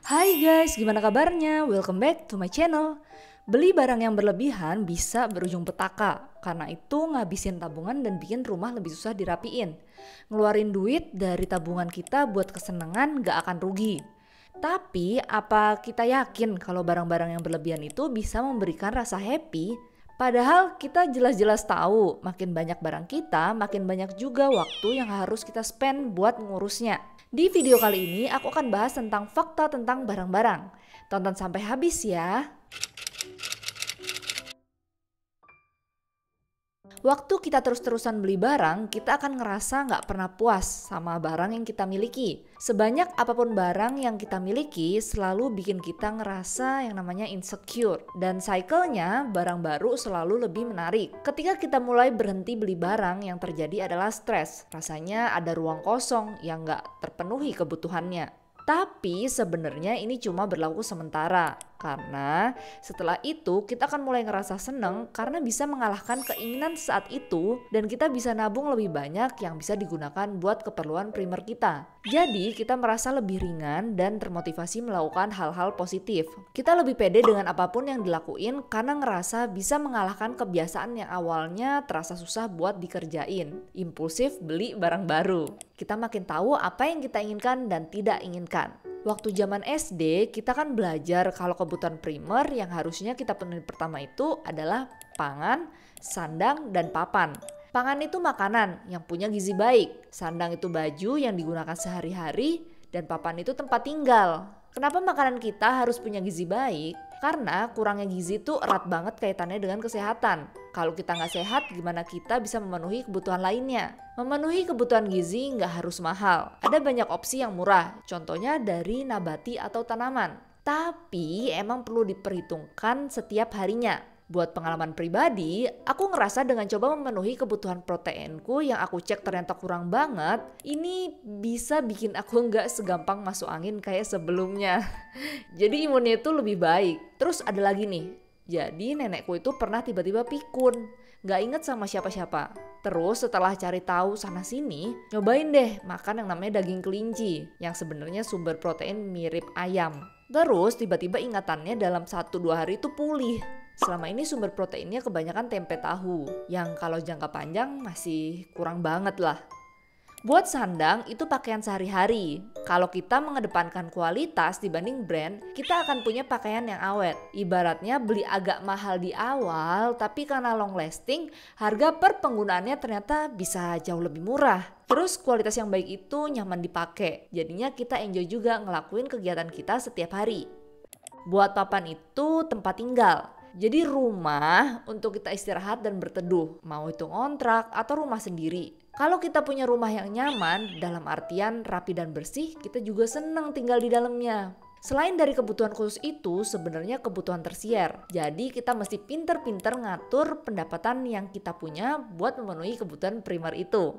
Hai guys, gimana kabarnya? Welcome back to my channel. Beli barang yang berlebihan bisa berujung petaka. Karena itu ngabisin tabungan dan bikin rumah lebih susah dirapiin. Ngeluarin duit dari tabungan kita buat kesenangan gak akan rugi. Tapi apa kita yakin kalau barang-barang yang berlebihan itu bisa memberikan rasa happy? Padahal kita jelas-jelas tahu makin banyak barang kita, makin banyak juga waktu yang harus kita spend buat ngurusnya. Di video kali ini aku akan bahas tentang fakta tentang barang-barang. Tonton sampai habis ya. Waktu kita terus-terusan beli barang, kita akan ngerasa nggak pernah puas sama barang yang kita miliki. Sebanyak apapun barang yang kita miliki selalu bikin kita ngerasa yang namanya insecure. Dan cycle-nya barang baru selalu lebih menarik. Ketika kita mulai berhenti beli barang, yang terjadi adalah stres. Rasanya ada ruang kosong yang nggak terpenuhi kebutuhannya. Tapi sebenarnya ini cuma berlaku sementara. Karena setelah itu kita akan mulai ngerasa seneng karena bisa mengalahkan keinginan saat itu dan kita bisa nabung lebih banyak yang bisa digunakan buat keperluan primer kita. Jadi kita merasa lebih ringan dan termotivasi melakukan hal-hal positif. Kita lebih pede dengan apapun yang dilakuin karena ngerasa bisa mengalahkan kebiasaan yang awalnya terasa susah buat dikerjain. Impulsif beli barang baru. Kita makin tahu apa yang kita inginkan dan tidak inginkan. Waktu zaman SD, kita kan belajar kalau kebutuhan primer yang harusnya kita penuhi pertama itu adalah pangan, sandang, dan papan. Pangan itu makanan yang punya gizi baik, sandang itu baju yang digunakan sehari-hari, dan papan itu tempat tinggal. Kenapa makanan kita harus punya gizi baik? Karena kurangnya gizi itu erat banget kaitannya dengan kesehatan. Kalau kita nggak sehat, gimana kita bisa memenuhi kebutuhan lainnya? Memenuhi kebutuhan gizi nggak harus mahal. Ada banyak opsi yang murah, contohnya dari nabati atau tanaman. Tapi emang perlu diperhitungkan setiap harinya. Buat pengalaman pribadi, aku ngerasa dengan coba memenuhi kebutuhan proteinku yang aku cek ternyata kurang banget, ini bisa bikin aku nggak segampang masuk angin kayak sebelumnya. Jadi imunnya itu lebih baik. Terus ada lagi nih, jadi nenekku itu pernah tiba-tiba pikun, nggak inget sama siapa-siapa. Terus setelah cari tahu sana-sini, nyobain deh makan yang namanya daging kelinci, yang sebenarnya sumber protein mirip ayam. Terus tiba-tiba ingatannya dalam 1-2 hari itu pulih. Selama ini sumber proteinnya kebanyakan tempe tahu, yang kalau jangka panjang masih kurang banget lah. Buat sandang itu pakaian sehari-hari. Kalau kita mengedepankan kualitas dibanding brand, kita akan punya pakaian yang awet. Ibaratnya beli agak mahal di awal, tapi karena long lasting, harga per penggunaannya ternyata bisa jauh lebih murah. Terus kualitas yang baik itu nyaman dipakai, jadinya kita enjoy juga ngelakuin kegiatan kita setiap hari. Buat papan itu tempat tinggal. Jadi rumah untuk kita istirahat dan berteduh, mau itu ngontrak atau rumah sendiri. Kalau kita punya rumah yang nyaman, dalam artian rapi dan bersih, kita juga senang tinggal di dalamnya. Selain dari kebutuhan khusus itu, sebenarnya kebutuhan tersier. Jadi kita mesti pinter-pinter ngatur pendapatan yang kita punya buat memenuhi kebutuhan primer itu.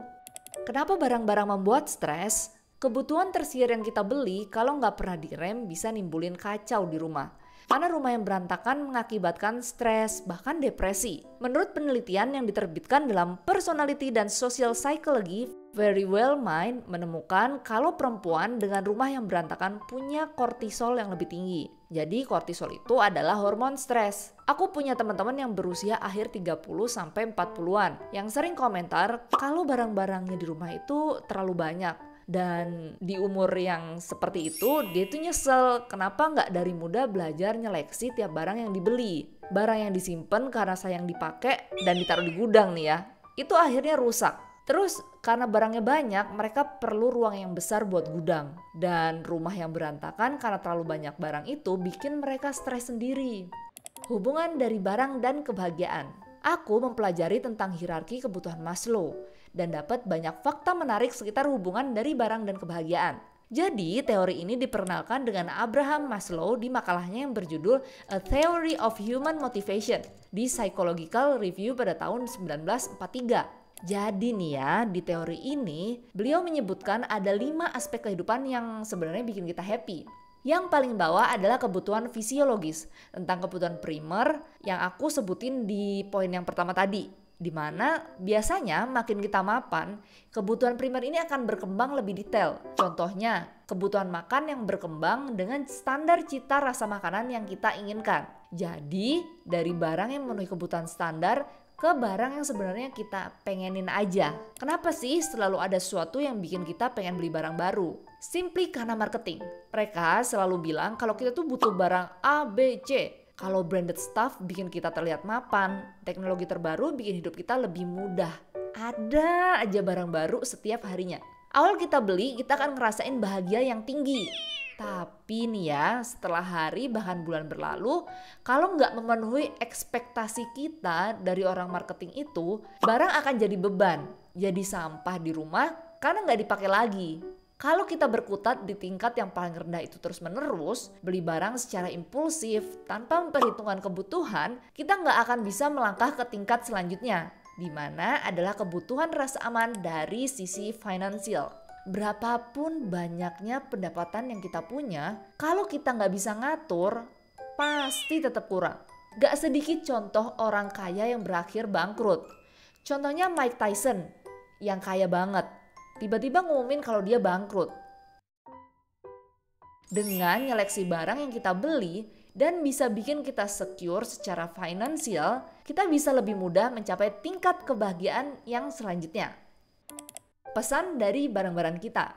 Kenapa barang-barang membuat stres? Kebutuhan tersier yang kita beli kalau nggak pernah direm bisa nimbulin kacau di rumah. Karena rumah yang berantakan mengakibatkan stres, bahkan depresi. Menurut penelitian yang diterbitkan dalam Personality dan Social Psychology, Very Well Mind menemukan kalau perempuan dengan rumah yang berantakan punya kortisol yang lebih tinggi. Jadi kortisol itu adalah hormon stres. Aku punya teman-teman yang berusia akhir 30-40-an yang sering komentar kalau barang-barangnya di rumah itu terlalu banyak. Dan di umur yang seperti itu dia tuh nyesel kenapa nggak dari muda belajar nyeleksi tiap barang yang dibeli. Barang yang disimpan karena sayang dipakai dan ditaruh di gudang nih ya, itu akhirnya rusak. Terus karena barangnya banyak, mereka perlu ruang yang besar buat gudang. Dan rumah yang berantakan karena terlalu banyak barang itu bikin mereka stres sendiri. Hubungan dari barang dan kebahagiaan. Aku mempelajari tentang hierarki kebutuhan Maslow dan dapat banyak fakta menarik sekitar hubungan dari barang dan kebahagiaan. Jadi teori ini diperkenalkan dengan Abraham Maslow di makalahnya yang berjudul A Theory of Human Motivation di Psychological Review pada tahun 1943. Jadi nih ya, di teori ini beliau menyebutkan ada 5 aspek kehidupan yang sebenarnya bikin kita happy. Yang paling bawah adalah kebutuhan fisiologis, tentang kebutuhan primer yang aku sebutin di poin yang pertama tadi. Dimana biasanya makin kita mapan, kebutuhan primer ini akan berkembang lebih detail. Contohnya, kebutuhan makan yang berkembang dengan standar cita rasa makanan yang kita inginkan. Jadi, dari barang yang memenuhi kebutuhan standar ke barang yang sebenarnya kita pengenin aja. Kenapa sih selalu ada sesuatu yang bikin kita pengen beli barang baru? Simply karena marketing. Mereka selalu bilang kalau kita tuh butuh barang A, B, C. Kalau branded stuff bikin kita terlihat mapan, teknologi terbaru bikin hidup kita lebih mudah. Ada aja barang baru setiap harinya. Awal kita beli, kita akan ngerasain bahagia yang tinggi. Tapi nih ya, setelah hari bahkan bulan berlalu, kalau nggak memenuhi ekspektasi kita dari orang marketing itu, barang akan jadi beban, jadi sampah di rumah karena nggak dipakai lagi. Kalau kita berkutat di tingkat yang paling rendah itu terus-menerus, beli barang secara impulsif tanpa memperhitungkan kebutuhan, kita nggak akan bisa melangkah ke tingkat selanjutnya, di mana adalah kebutuhan rasa aman dari sisi finansial. Berapapun banyaknya pendapatan yang kita punya, kalau kita nggak bisa ngatur, pasti tetap kurang. Gak sedikit contoh orang kaya yang berakhir bangkrut. Contohnya Mike Tyson, yang kaya banget. Tiba-tiba ngumumin kalau dia bangkrut. Dengan nyeleksi barang yang kita beli dan bisa bikin kita secure secara finansial, kita bisa lebih mudah mencapai tingkat kebahagiaan yang selanjutnya. Pesan dari barang-barang kita.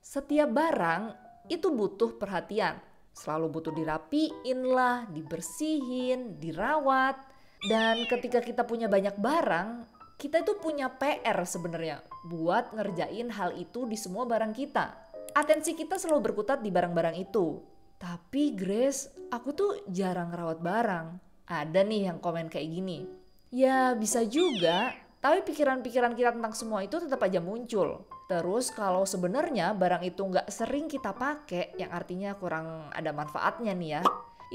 Setiap barang itu butuh perhatian. Selalu butuh dirapiin lah, dibersihin, dirawat. Dan ketika kita punya banyak barang, kita itu punya PR sebenarnya buat ngerjain hal itu di semua barang kita. Atensi kita selalu berkutat di barang-barang itu. Tapi Grace, aku tuh jarang rawat barang. Ada nih yang komen kayak gini. Ya bisa juga, tapi pikiran-pikiran kita tentang semua itu tetap aja muncul. Terus kalau sebenarnya barang itu nggak sering kita pakai, yang artinya kurang ada manfaatnya nih ya,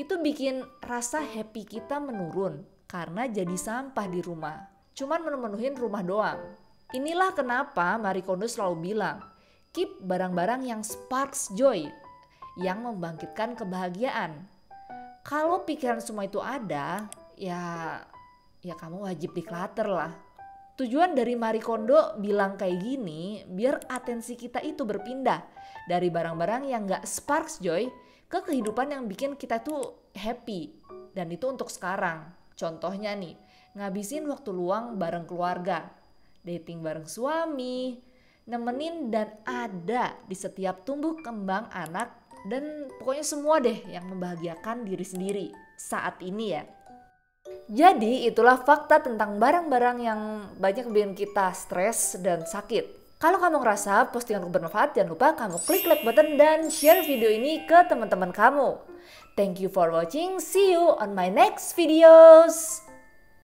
itu bikin rasa happy kita menurun karena jadi sampah di rumah. Cuman memenuhin rumah doang. Inilah kenapa Marie Kondo selalu bilang, keep barang-barang yang sparks joy, yang membangkitkan kebahagiaan. Kalau pikiran semua itu ada, ya kamu wajib declutter lah. Tujuan dari Marie Kondo bilang kayak gini, biar atensi kita itu berpindah dari barang-barang yang gak sparks joy ke kehidupan yang bikin kita tuh happy. Dan itu untuk sekarang. Contohnya nih, ngabisin waktu luang bareng keluarga, dating bareng suami, nemenin dan ada di setiap tumbuh kembang anak, dan pokoknya semua deh yang membahagiakan diri sendiri saat ini ya. Jadi itulah fakta tentang barang-barang yang banyak bikin kita stres dan sakit. Kalau kamu ngerasa postinganku bermanfaat, jangan lupa kamu klik like button dan share video ini ke teman-teman kamu. Thank you for watching, see you on my next videos.